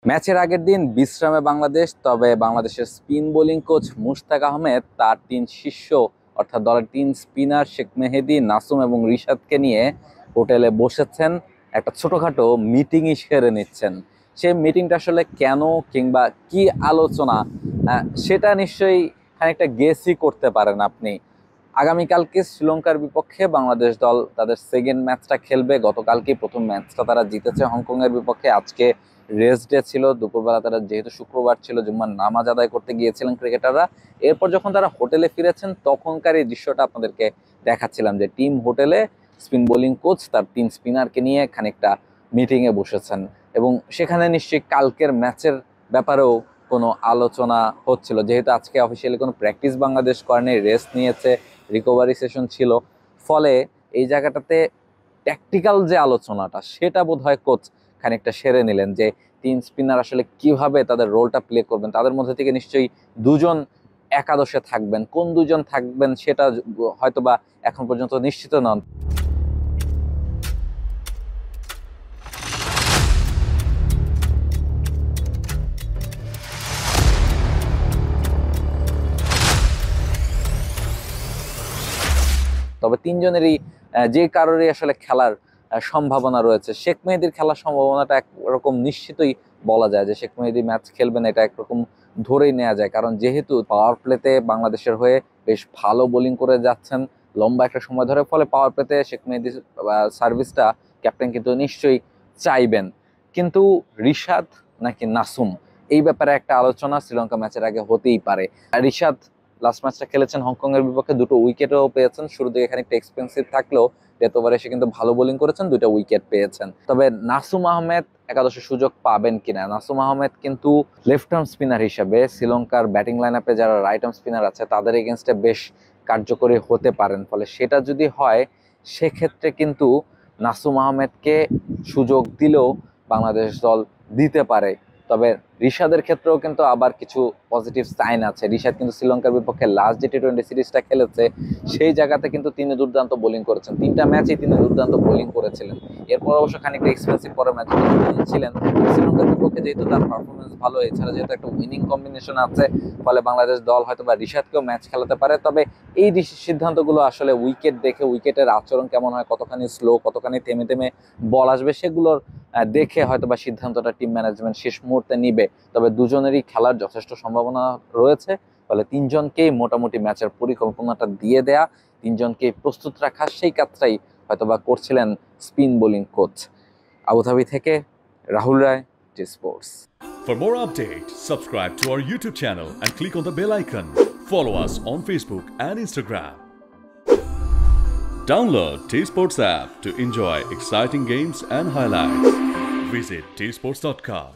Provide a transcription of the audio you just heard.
ম্যাচের আগের দিন বিশ্রামে বাংলাদেশ, তবে বাংলাদেশের spin bowling coach Mushtaq Ahmed তার তিন শিষ্য অর্থাৎ দলের তিন স্পিনার শেখ মেহেদী, নাসুম এবং রিশাদকে নিয়ে হোটেলে বসেছেন, একটা ছোটখাটো মিটিংই সেরে নিচ্ছেন। সেই মিটিংটা আসলে কেন কিংবা কি আলোচনা, সেটা নিশ্চয়ই খানিকটা গেসই করতে পারেন আপনি। আগামীকালকে শ্রীলঙ্কার বিপক্ষে বাংলাদেশ দল তাদের সেকেন্ড ম্যাচটা খেলবে। গতকালকে প্রথম ম্যাচটা তারা জিতেছে হংকংয়ের বিপক্ষে। আজকে রেস্ট ডে ছিল, দুপুরবেলা তারা যেহেতু শুক্রবার ছিল জুম্মার নামাজ আদায় করতে গিয়েছিলেন ক্রিকেটাররা। এরপর যখন তারা হোটেলে ফিরেছেন তখনকার এই দৃশ্যটা আপনাদেরকে দেখাচ্ছিলাম যে টিম হোটেলে স্পিন বোলিং কোচ তার তিন স্পিনারকে নিয়ে খানিকটা মিটিংয়ে বসেছেন এবং সেখানে নিশ্চয়ই কালকের ম্যাচের ব্যাপারেও কোনো আলোচনা হচ্ছিল। যেহেতু আজকে অফিসিয়ালি কোনো প্র্যাকটিস বাংলাদেশ করেনি, রেস্ট নিয়েছে, রিকভারি সেশন ছিল, ফলে এই জায়গাটাতে ট্যাকটিক্যাল যে আলোচনাটা সেটা বোধহয় কোচ খানিকটা সেরে নিলেন যে তিন স্পিনার আসলে কিভাবে তাদের রোলটা প্লে করবেন। তাদের মধ্যে থেকে নিশ্চয়ই দুজন একাদশে থাকবেন, কোন দুজন থাকবেন সেটা হয়তোবা এখন পর্যন্ত নিশ্চিত নন। তবে তিনজনেরই যে কারোরই আসলে খেলার সম্ভাবনা রয়েছে। শেখ মেহেদীর খেলার সম্ভাবনাটা একরকম নিশ্চিতই বলা যায় যে শেখ মেহেদী ম্যাচ খেলবেন, এটা একরকম ধরেই নেওয়া যায়। কারণ যেহেতু পাওয়ার প্লেতে বাংলাদেশের হয়ে বেশ ভালো বোলিং করে যাচ্ছেন লম্বা একটা সময় ধরে, ফলে পাওয়ার প্লেতে শেখ মেহেদীর সার্ভিসটা ক্যাপ্টেন কিন্তু নিশ্চয়ই চাইবেন। কিন্তু রিশাদ নাকি নাসুম, এই ব্যাপারে একটা আলোচনা শ্রীলঙ্কা ম্যাচের আগে হতেই পারে। রিশাদ লাস্ট ম্যাচটা খেলেছেন হংকং এর বিপক্ষে, দুটো উইকেটও পেয়েছেন। শুরু দিকে খানিকটা এক্সপেন্সিভ থাকলেও ডেথ ওভারে এসে কিন্তু ভালো বোলিং করেছেন, দুইটা উইকেট পেয়েছেন। তবে নাসুম আহমেদ একাদশে সুযোগ পাবেন কিনা? নাসুম আহমেদ কিন্তু লেফট আর্ম স্পিনার হিসেবে শ্রীলঙ্কার ব্যাটিং লাইন আপে যারা রাইট আর্ম স্পিনার আছে তাদের এগেনস্টে বেশ কার্যকরী হতে পারেন। ফলে সেটা যদি হয় সেক্ষেত্রে কিন্তু নাসুম আহমেদকে সুযোগ দিলেও বাংলাদেশ দল দিতে পারে। তবে রিশাদের ক্ষেত্রেও কিন্তু আবার কিছু পজিটিভ সাইন আছে। রিশাদ কিন্তু শ্রীলঙ্কার বিপক্ষে লাস্ট যে টি-20 সিরিজটা খেলেছে সেই জায়গাতে কিন্তু তিনি দুর্দান্ত বোলিং করেছেন, তিনটা ম্যাচেই তিনি দুর্দান্ত বোলিং করেছিলেন। এরপর অবশ্য খানিকটা এক্সপেন্সিভ পরের ম্যাচ ছিলেন। শ্রীলঙ্কার বিপক্ষে যেহেতু তার পারফরমেন্স ভালো, এছাড়া যেহেতু একটা উইনিং কম্বিনেশন আছে, ফলে বাংলাদেশ দল হয়তো বা রিশাদকেও ম্যাচ খেলাতে পারে। তবে এই সিদ্ধান্তগুলো আসলে উইকেট দেখে, উইকেটের আচরণ কেমন হয়, কতখানি স্লো, কতখানি থেমে থেমে বল আসবে, সেগুলোর দেখে হয়তো বা সিদ্ধান্তটা টিম ম্যানেজমেন্ট শেষ মুহূর্তে নিবে। তবে দুজনেরই খেলার যথেষ্ট সম্ভাবনা রয়েছে, ফলে তিনজনকেই মোটামুটি ম্যাচের পরিকল্পনাটা দিয়ে দেয়া, তিনজনকেই প্রস্তুত রাখা, সেই কাজটাই হয়তোবা করছিলেন স্পিন বোলিং কোচ। আবুধাবি থেকে রাহুল রায়, T Sports. For more updates, subscribe to our YouTube channel and click on the bell icon. Follow us on Facebook and Instagram. Download T Sports app to enjoy exciting games and highlights. Visit tsports.com.